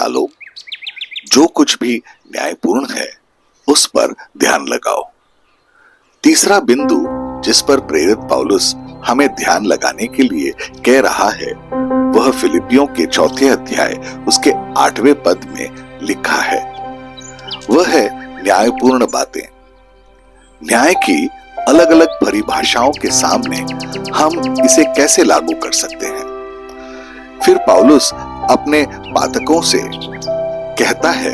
टालो, जो कुछ भी न्यायपूर्ण है उस पर ध्यान लगाओ। तीसरा बिंदु जिस पर प्रेरित पौलुस हमें ध्यान लगाने के लिए कह रहा है वह फिलिपियों के 4 अध्याय उसके 8वें पद में लिखा है। वह है न्यायपूर्ण बातें। न्याय की अलग अलग परिभाषाओं के सामने हम इसे कैसे लागू कर सकते हैं? फिर पौलुस अपने पाठकों से कहता है,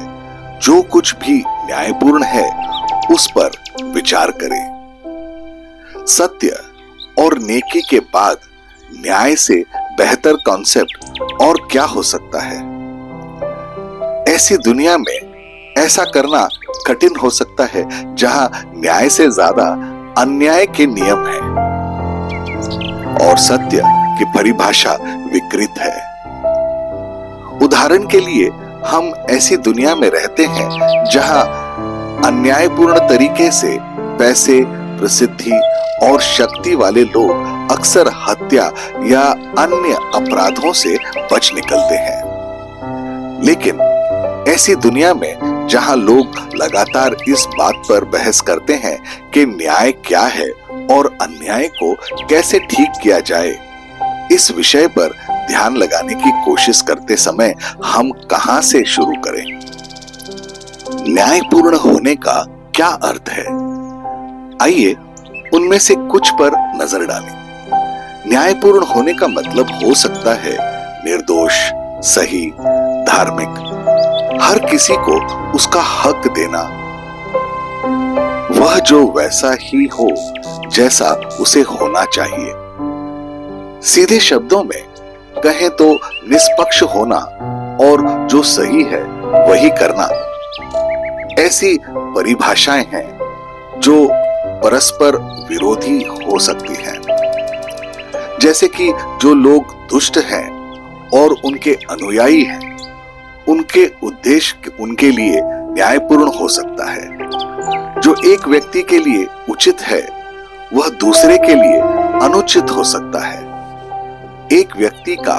जो कुछ भी न्यायपूर्ण है उस पर विचार करें। सत्य और नेकी के बाद न्याय से बेहतर कॉन्सेप्ट और क्या हो सकता है? ऐसी दुनिया में ऐसा करना कठिन हो सकता है जहां न्याय से ज्यादा अन्याय के नियम हैं और सत्य की परिभाषा विकृत है। उदाहरण के लिए हम ऐसी दुनिया में रहते हैं जहां अन्यायपूर्ण तरीके से पैसे, प्रसिद्धि और शक्ति वाले लोग अक्सर हत्या या अन्य अपराधों से बच निकलते हैं। लेकिन ऐसी दुनिया में जहां लोग लगातार इस बात पर बहस करते हैं कि न्याय क्या है और अन्याय को कैसे ठीक किया जाए, इस विषय पर ध्यान लगाने की कोशिश करते समय हम कहां से शुरू करें? न्यायपूर्ण होने का क्या अर्थ है? आइए उनमें से कुछ पर नजर डालें। न्यायपूर्ण होने का मतलब हो सकता है निर्दोष, सही, धार्मिक, हर किसी को उसका हक देना, वह जो वैसा ही हो जैसा उसे होना चाहिए। सीधे शब्दों में कहें तो निष्पक्ष होना और जो सही है वही करना। ऐसी परिभाषाएं हैं जो परस्पर विरोधी हो सकती हैं। जैसे कि जो लोग दुष्ट हैं और उनके अनुयायी हैं, उनके उद्देश्य उनके लिए न्यायपूर्ण हो सकता है। जो एक व्यक्ति के लिए उचित है वह दूसरे के लिए अनुचित हो सकता है। एक व्यक्ति का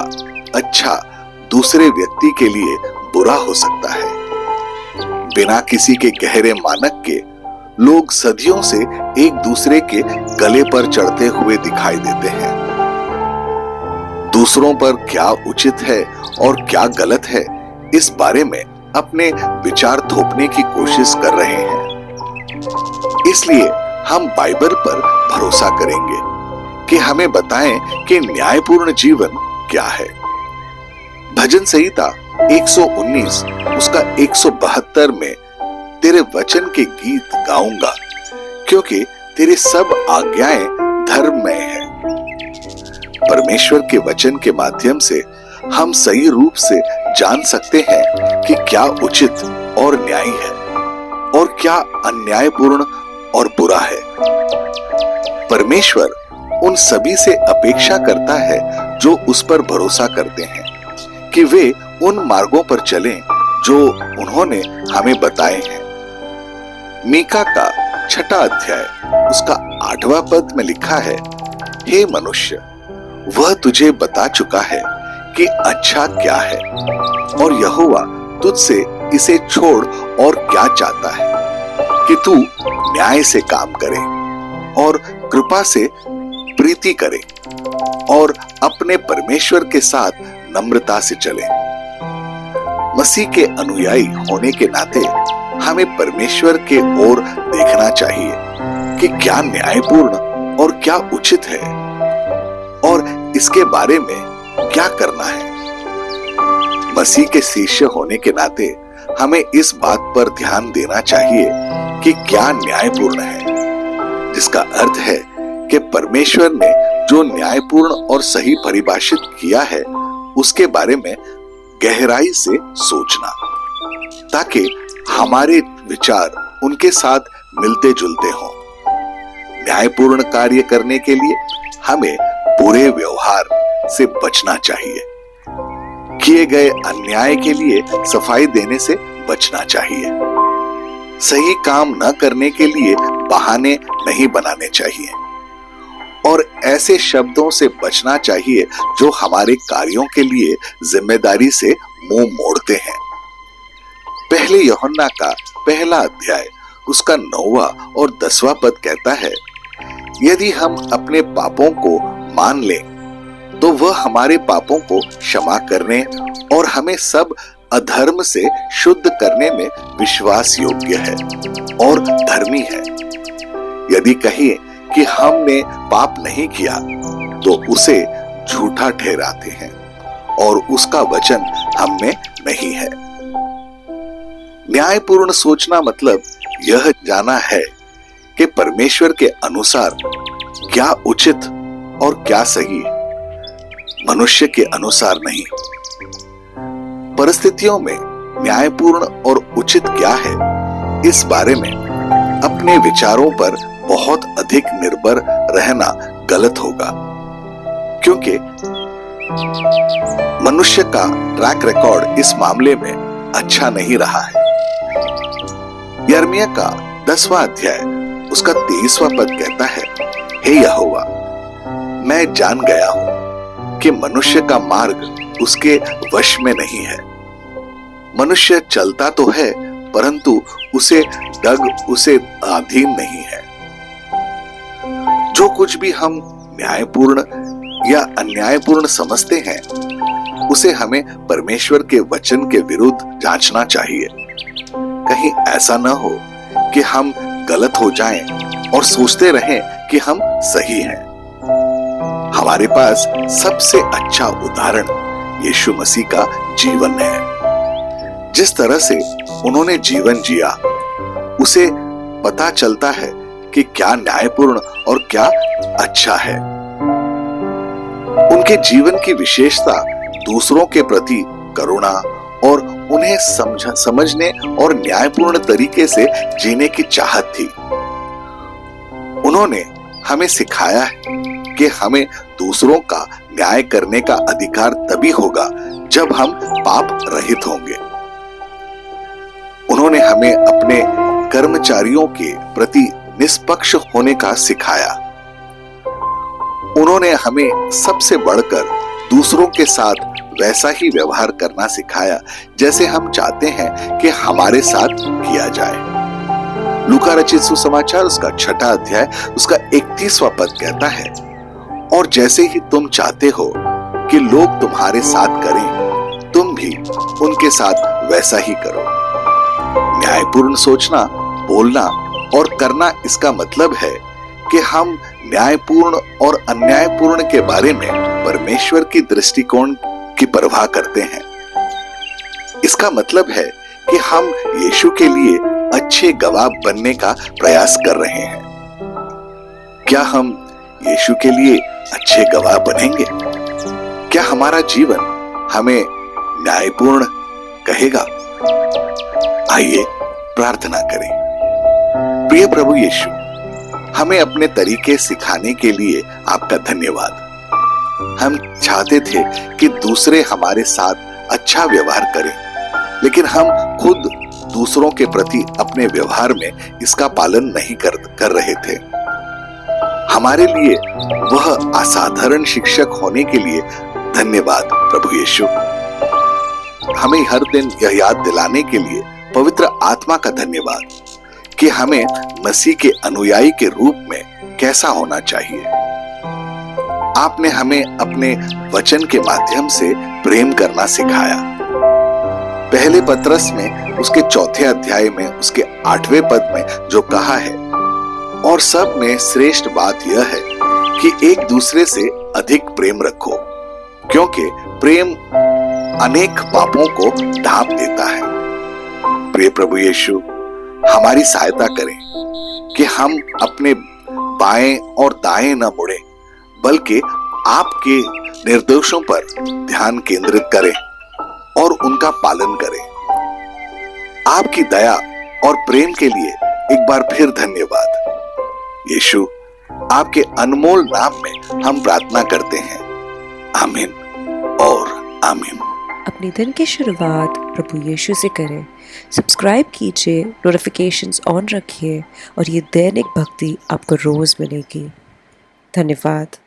अच्छा दूसरे व्यक्ति के लिए बुरा हो सकता है। बिना किसी के गहरे मानक के लोग सदियों से एक दूसरे के गले पर चढ़ते हुए दिखाई देते हैं। दूसरों पर क्या उचित है और क्या गलत है, इस बारे में अपने विचार थोपने की कोशिश कर रहे हैं। इसलिए हम बाइबल पर भरोसा करेंगे कि हमें बताएं कि न्यायपूर्ण जीवन क्या है। भजन संहिता 119 उसका 172 में तेरे वचन के गीत गाऊंगा, क्योंकि तेरी सब आज्ञाएं धर्ममय हैं। परमेश्वर के वचन के माध्यम से हम सही रूप से जान सकते हैं कि क्या उचित और न्यायी है और क्या अन्यायपूर्ण और बुरा है। परमेश्वर उन सभी से अपेक्षा करता है जो उस पर भरोसा करते हैं कि वे उन मार्गों पर चलें जो उन्होंने हमें बताए हैं। मीका का 6 अध्याय उसका 8वां पद में लिखा है, हे मनुष्य, वह तुझे बता चुका है कि अच्छा क्या है और यहोवा तुझसे इसे छोड़ और क्या चाहता है कि तू न्याय से काम करे और कृपा से प्रीति करे और अपने परमेश्वर के साथ नम्रता से चले। मसीह के अनुयायी होने के नाते हमें परमेश्वर के ओर देखना चाहिए कि क्या न्यायपूर्ण और क्या उचित है और इसके बारे में क्या करना है। मसीह के शिष्य होने के नाते हमें इस बात पर ध्यान देना चाहिए कि क्या न्यायपूर्ण है, जिसका अर्थ है कि परमेश्वर ने जो न्यायपूर्ण और सही परिभाषित किया है उसके बारे में गहराई से सोचना, ताकि हमारे विचार उनके साथ मिलते जुलते हों। न्यायपूर्ण कार्य करने के लिए हमें बुरे व्यवहार से बचना चाहिए। किए गए अन्याय के लिए सफाई देने से बचना चाहिए। सही काम न करने के लिए बहाने नहीं बनाने चाहिए और ऐसे शब्दों से बचना चाहिए जो हमारे कार्यों के लिए जिम्मेदारी से मुंह मोड़ते हैं। पहले यूहन्ना का पहला अध्याय उसका 9वां और 10वां पद कहता है, यदि हम अपने पापों को मान लें तो वह हमारे पापों को क्षमा करने और हमें सब अधर्म से शुद्ध करने में विश्वास योग्य है और धर्मी है। यदि कहिए कि हमने पाप नहीं किया तो उसे झूठा ठहराते हैं और उसका वचन हम में नहीं है। न्यायपूर्ण सोचना मतलब यह जाना है कि परमेश्वर के अनुसार क्या उचित और क्या सही, मनुष्य के अनुसार नहीं। परिस्थितियों में न्यायपूर्ण और उचित क्या है, इस बारे में अपने विचारों पर बहुत अधिक निर्भर रहना गलत होगा, क्योंकि मनुष्य का ट्रैक रिकॉर्ड इस मामले में अच्छा नहीं रहा है। यिर्मयाह का 10वां अध्याय उसका 23वां पद कहता है, हे यहोवा, मैं जान गया हूं कि मनुष्य का मार्ग उसके वश में नहीं है। मनुष्य चलता तो है परंतु उसे डग उसे अधीन नहीं है। जो कुछ भी हम न्यायपूर्ण या अन्यायपूर्ण समझते हैं उसे हमें परमेश्वर के वचन के विरुद्ध जांचना चाहिए। कहीं ऐसा न हो कि हम गलत हो जाएं और सोचते रहें कि हम सही हैं। हमारे पास सबसे अच्छा उदाहरण यीशु मसीह का जीवन है। जिस तरह से उन्होंने जीवन जिया उसे पता चलता है कि क्या न्यायपूर्ण और क्या अच्छा है। उनके जीवन की विशेषता दूसरों के प्रति करुणा और उन्हें समझने और न्यायपूर्ण तरीके से जीने की चाहत थी। उन्होंने हमें सिखाया है कि हमें दूसरों का न्याय करने का अधिकार तभी होगा जब हम पाप रहित होंगे। उन्होंने हमें अपने कर्मचारियों के प्रति निष्पक्ष होने का सिखाया। उन्होंने हमें सबसे बढ़कर दूसरों के साथ वैसा ही व्यवहार करना सिखाया जैसे हम चाहते हैं कि हमारे साथ किया जाए। लूका रचित सुसमाचार उसका 6वां अध्याय उसका 31वां पद कहता है, और जैसे ही तुम चाहते हो कि लोग तुम्हारे साथ करें, तुम भी उनके साथ वैसा ही करो। न्यायपूर्ण सोचना, बोलना और करना, इसका मतलब है कि हम न्यायपूर्ण और अन्यायपूर्ण के बारे में परमेश्वर की दृष्टिकोण की परवाह करते हैं। इसका मतलब है कि हम यीशु के लिए अच्छे गवाह बनने का प्रयास कर रहे हैं। क्या हम यीशु के लिए अच्छे गवाह बनेंगे? क्या हमारा जीवन हमें न्यायपूर्ण कहेगा? आइए प्रार्थना करें। प्रिय प्रभु यीशु, हमें अपने तरीके सिखाने के लिए आपका धन्यवाद। हम चाहते थे कि दूसरे हमारे साथ अच्छा व्यवहार करें, लेकिन हम खुद दूसरों के प्रति अपने व्यवहार में इसका पालन नहीं कर रहे थे। हमारे लिए वह असाधारण शिक्षक होने के लिए धन्यवाद प्रभु यीशु। हमें हर दिन यह याद दिलाने के लिए पवित्र आत्मा का धन्यवाद कि हमें मसीह के अनुयायी के रूप में कैसा होना चाहिए। आपने हमें अपने वचन के माध्यम से प्रेम करना सिखाया। पहले पत्रस में उसके 4 अध्याय में उसके 8वें पद में जो कहा है, और सब में श्रेष्ठ बात यह है कि एक दूसरे से अधिक प्रेम रखो, क्योंकि प्रेम अनेक पापों को ढांप देता है। प्रिय प्रभु यीशु, हमारी सहायता करें कि हम अपने बाएं और दाएं न मुड़े, बल्कि आपके निर्देशों पर ध्यान केंद्रित करें और उनका पालन करें। आपकी दया और प्रेम के लिए एक बार फिर धन्यवाद। यीशु, आपके अनमोल नाम में हम प्रार्थना करते हैं। आमीन और आमीन। अपने दिन की शुरुआत प्रभु यीशु से करें। सब्सक्राइब कीजिए, नोटिफिकेशंस ऑन रखिए और ये दैनिक भक्ति आपको रोज मिलेगी। धन्यवाद।